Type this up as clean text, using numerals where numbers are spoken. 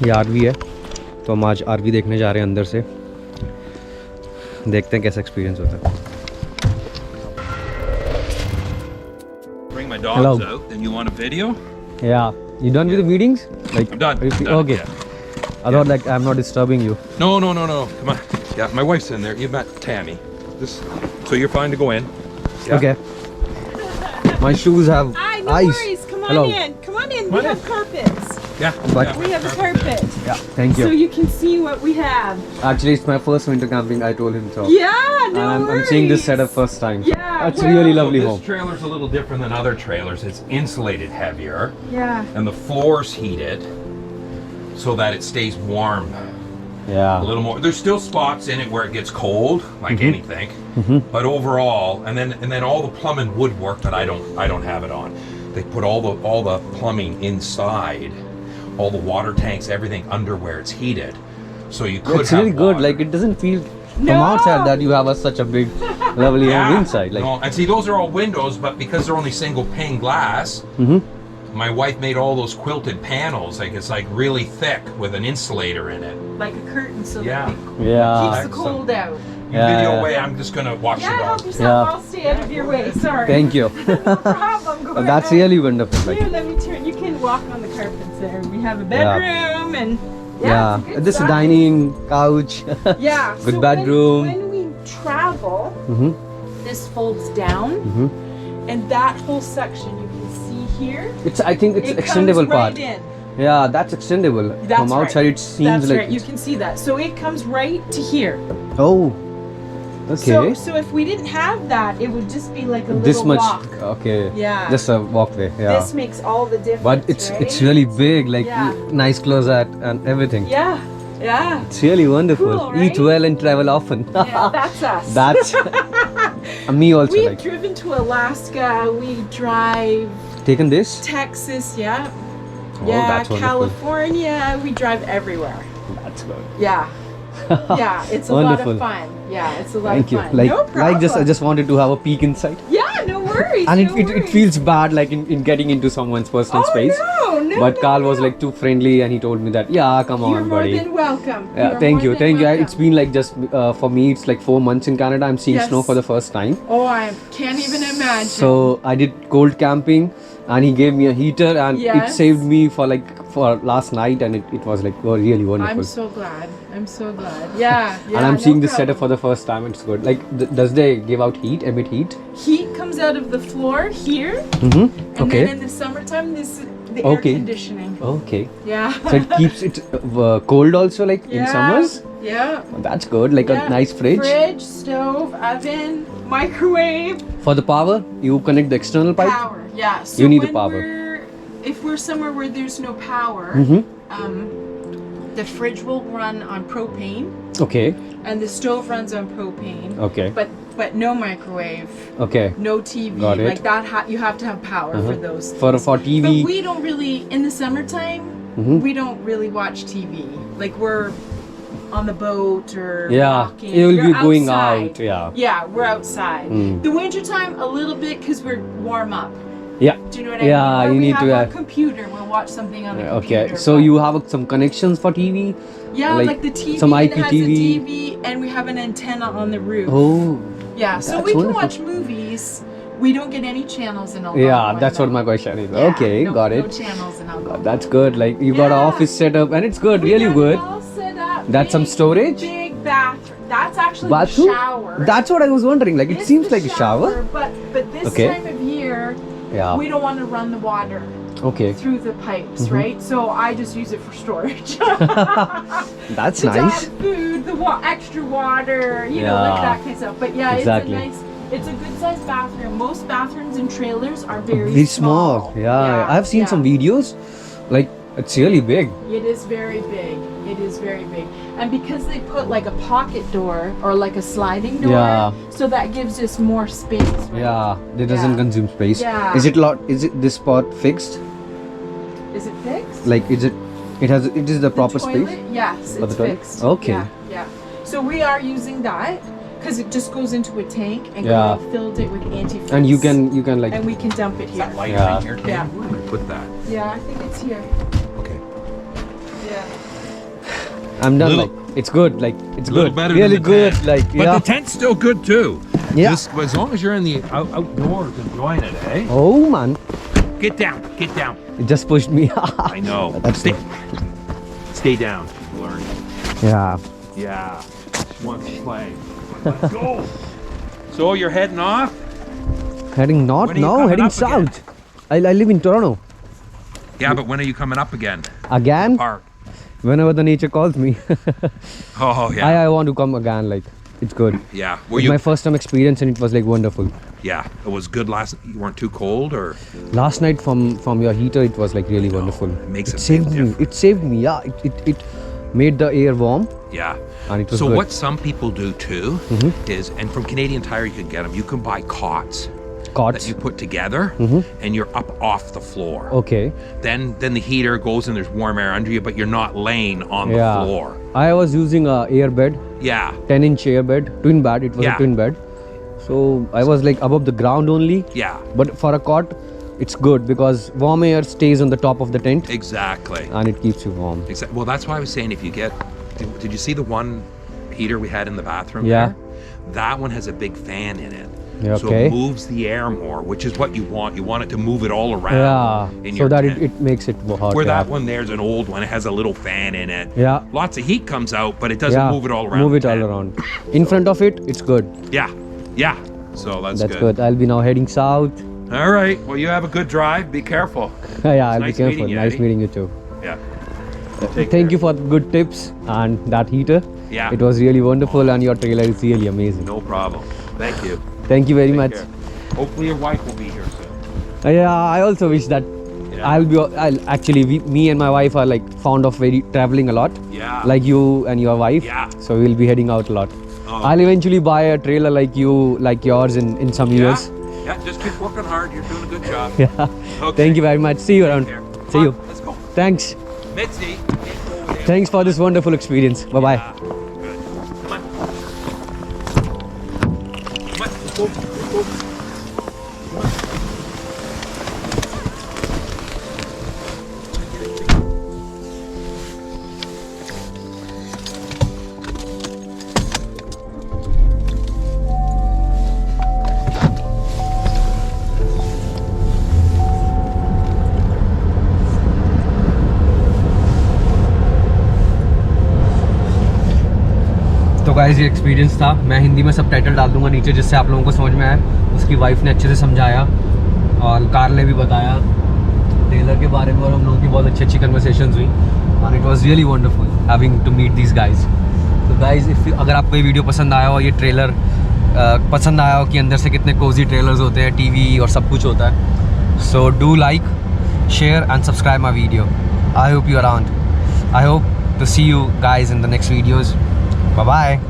ये आरवी है, तो हम आज आरवी देखने जा रहे हैं अंदर से, देखते हैं कैसा एक्सपीरियंस होता है। Bring my dogs out and you want a video? Yeah, you done with the meetings? Like, I'm done. Okay. Yeah. I thought like I'm not disturbing you. No. Come on. Yeah, my wife's in there. You met Tammy. So you're fine to go in. Yeah. Okay. My shoes have Hi, no ice. worries. Come on Hello. in. Come on in. Come We on have in. carpets. Yeah. But- We have a carpet. Yeah, thank So you. you can see what we have. Actually, it's my first winter camping. I told him so. Yeah, no And worries. I'm seeing this setup first time. Yeah, That's well- really So lovely this home. trailer's a little different than other trailers. It's insulated heavier, Yeah. and the floor's heated so that it stays warm a Yeah. little more. There's still spots in it where it gets cold, like anything. But overall, and then all the plumbing would work, but I don't have it on. They put all the plumbing inside, all the water tanks, everything under where it's heated, so you could. It's have really good. water. Like it doesn't feel from No. outside that you have such a big, lovely home inside. Like no, and see, those are all windows, but because they're only single pane glass, my wife made all those quilted panels. Like it's like really thick with an insulator in it. Like a curtain so Yeah. that it yeah. keeps the Excellent. cold out. You Yeah, video yeah. away. I'm just gonna watch Yeah, the help dog. yourself. Yeah. I'll stay out of your way. Sorry. Thank you. No problem. Go That's ahead. really wonderful. Like Here, let me turn. You can walk on the carpets there. We have a bedroom and yeah, it's a good this size. dining couch. Yeah. Good so bedroom. When we travel, Mhm. this folds down, and that whole section you can see here. It's I think it's It extendable comes part. right in. Yeah, that's extendable. That's From outside right. it seems That's like right. You can see that. So it comes right to here. oh. Okay. So if we didn't have that, it would just be like a little This much walk. okay. Yeah. Just a walkway. Yeah. This makes all the difference. But it's right? really big, like Yeah. nice closet and everything. Yeah. Yeah. It's really wonderful. Cool, Eat right? well and travel often. Yeah, that's us. That's me also. We've Like driven to Alaska. We drive taken this. Texas. Yeah. Oh, Yeah. that's wonderful. California. We drive everywhere. That's good. Yeah. Yeah. It's a Wonderful. lot of fun. Yeah. It's a lot Thank of you. fun. Like, no problem. like just I just wanted to have a peek inside. Yeah. No worries. And no it worries. feels bad like in getting into someone's personal Oh, space. no, But no, Carl was no. like too friendly and he told me that yeah, come You're on, more buddy. than welcome. Yeah, You're thank more you, than thank you. welcome. It's been like just for me, it's like 4 months in Canada. I'm seeing Yes. snow for the first time. Oh, I can't even imagine. So I did cold camping, and he gave me a heater, and it Yes. saved me for last night, and it was like really wonderful. I'm so glad. I'm so glad. Yeah. Yeah. and I'm no seeing this problem. setup for the first time. It's good. Like, does they give out heat? Emit heat? Heat comes out of the floor here, Mm-hmm. and Okay. then in the summertime, this is the Okay. air conditioning. Okay. Yeah. So it keeps it cold also, like in Yeah. summers. Yeah. That's good. Like Yeah. a nice fridge. Fridge, stove, oven, microwave, For the power, you connect the external pipe. power. Yeah. So You need the when power. If we're somewhere where there's no power, Mm-hmm. the fridge will run on propane, Okay. and the stove runs on propane. Okay. But no microwave, Okay. no TV. Got it. Like that, you have to have power for those. For things. TV. But we don't really in the summertime. Mhm. We don't really watch TV. Like we're on the boat or Yeah, walking. you will You're be going outside. out. Yeah. Yeah, we're outside. Mm. The wintertime a little bit because we're warm up. Yeah. Do you know what I mean? Yeah, Or you we need have to. our computer. We'll watch something on the Okay. computer. So but- you have some connections for TV? yeah, like like the TV some that has a IPTV. TV, and we have an antenna on the roof. Oh. Yeah, so That's we can wonderful. watch movies. We don't get any channels in Algonquin. Yeah, that's what my question is. Yeah, Okay, no, got No it. channels in Algonquin. That's good. Like you got an Yeah. office set up, and it's good, We really got it good. all set up. That's some Big- storage? Big bathroom. That's actually Bathroom? the shower. That's what I was wondering. Like it It's seems the like a shower. But this Okay. time of year, Yeah. we don't want to run the water Okay. through the pipes, Mm-hmm. right? So I just use it for storage. That's the nice. dog food, the extra water, you know, like Yeah. that kind of stuff. But yeah, Exactly. it's a good sized bathroom. Most bathrooms in trailers are very Very small. Yeah. I've seen some videos. Like it's really big. It is very big. It is very big. And because they put like a pocket door or like a sliding door, Yeah. so that gives us more space. Right? Yeah. It doesn't Yeah. consume space. Yeah. Is it this spot fixed? Is it fixed? Like is it? It is the proper toilet? space. Yes, For it's the toilet? fixed. Okay. Yeah, yeah. So we are using that because it just goes into a tank and Yeah. Carl filled it with antifreeze. And you can like and we can dump it Is here. that light Yeah. right here? Yeah. Where do we put that? Yeah, I think it's here. Okay. Yeah. I'm done. Little- like it's good. Like it's A little good. better Really than the good. tent. Like But yeah. the tent's still good too. Yeah. Just, as long as you're in the outdoors enjoying it, eh? Oh man, Get down. Get down. it just pushed me. I know. That's Stay down. Learn. Yeah. Yeah. She wants to play. Let's go. So you're heading off? Heading north When are you now. coming Heading up again? south. I live in Toronto. Yeah, but when are you coming up again? Again, Park. whenever the nature calls me. Oh yeah. I want to come again. Like it's good. Yeah. Were It's you? my first time experience and it was like wonderful. Yeah. It was good last. You weren't too cold, or? Last night from your heater, it was like really wonderful. it makes a big saved me. difference. It saved me. Yeah. It made the air warm Yeah. and it was So good. what some people do too is, and from Canadian Tire you can get them. You can buy cots that Cots. you put together, and you're up off the floor. Okay. Then the heater goes and there's warm air under you, but you're not laying on the Yeah. floor. I was using a air bed, Yeah. 10-inch air bed, twin bed. It was Yeah. a twin bed. So I was like above the ground only. Yeah. But for a cot, it's good because warm air stays on the top of the tent Exactly. and it keeps you warm. Well, that's why I was saying if you get. Did you see the one heater we had in the bathroom? Yeah. There? That one has a big fan in it. Yeah, So okay. it moves the air more, which is what you want. You want it to move it all around. Yeah. In So your that tent. it makes it hot. Where yeah. that one there's an old one. It has a little fan in it. Yeah. Lots of heat comes out, but it doesn't Yeah. move it all around. Move the it all tent. around. In front of it, it's good. Yeah. Yeah. So that's good. I'll be now heading south. All right. Well, you have a good drive. Be careful. Yeah, I'll nice be careful. meeting you, Nice Eddie. meeting you too. Yeah. Thank you for the good tips and that heater. Yeah. It was really wonderful and your trailer is really amazing. No problem. Thank you. Thank you very Take much. care. Hopefully your wife will be here soon. Yeah, I also wish that Yeah. I'll actually me and my wife are like fond of very traveling a lot. Yeah. Like you and your wife. Yeah. So we'll be heading out a lot. Oh. I'll eventually buy a trailer like yours in some years. Yeah. Just keep working hard. You're doing a good job. Yeah. Okay. Thank you very much. See you around. Care. See Come you. on, let's go. Thanks. Mitzi. Thanks for this wonderful experience. Bye bye. Yeah. Good. Come on. Come on. Let's go. Let's go. तो guys ये experience था। मैं हिंदी में सब title डाल दूंगा नीचे जिससे आप लोगों को समझ में आए। उसकी वाइफ ने अच्छे से समझाया और कार ने भी बताया टेलर के बारे में और हम लोगों की बहुत अच्छी अच्छी कन्वर्सेशंस हुई and it was really wonderful having to meet these guys. तो गाइज अगर आपको ये वीडियो पसंद आया हो, ये ट्रेलर पसंद आया हो कि अंदर से कितने कोजी ट्रेलर्स होते हैं, टीवी और सब कुछ होता है, so do like, share and subscribe my video. I hope you around. I hope to see you guys in the next videos. Bye bye.